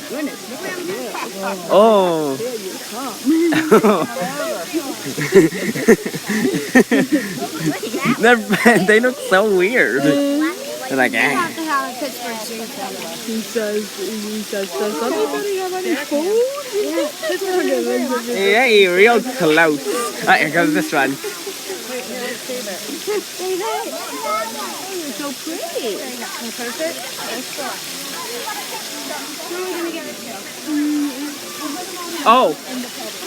goodness, look at him. Oh. There you They look so weird. They're like, You have to have a Pittsburgh Steelers. He says, does anybody have any food? yeah, you're real close. Oh, here goes this one. You're so pretty. Perfect. Oh,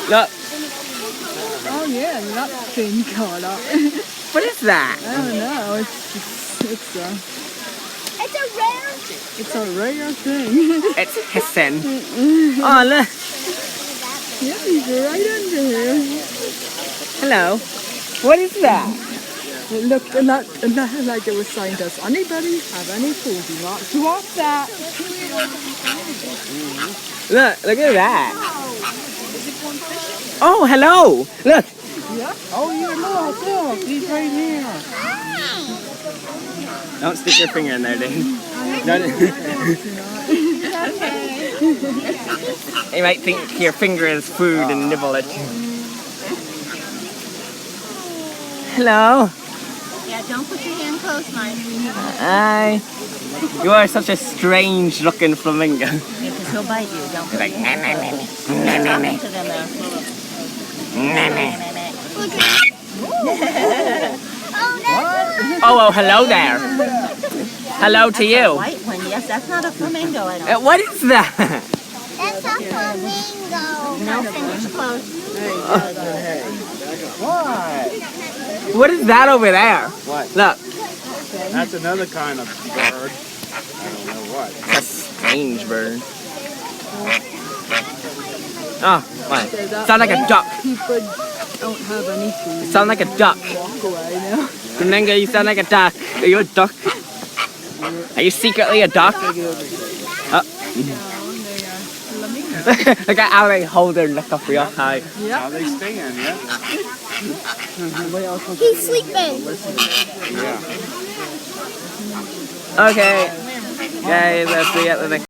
look. Oh yeah, not pink color. What is that? I don't know. It's a rare thing. It's hissing. Oh, look. Yeah, he's right under here. Hello. What is that? It looked not like it was saying, does anybody have any food? You want that? Look at that. Oh, hello. Look. Yeah. Oh, you look. He's right here. Don't stick your finger in there, dude. You might think your finger is food and nibble it. Hello. Yeah, don't put your hand close, mine. Hi. You are such a strange looking flamingo. Yeah, because he'll bite you. Don't put Like, your hand close. To them there. Oh, hello there. Hello to you. White one, yes, that's not a flamingo, I don't. What is that? That's a flamingo. No, finish close. What is that over there? What? Look. That's another kind of bird. I don't know what. It's a strange bird. Oh, what? Sound like a duck. People don't have any food. You sound like a duck. Walk away now. Flamingo, you sound like a duck. Are you a duck? Are you secretly a duck? Oh. Look at how they hold their neck up real high. How they stand, yeah? He's sleeping. Yeah. Okay. Guys, let's see at the next.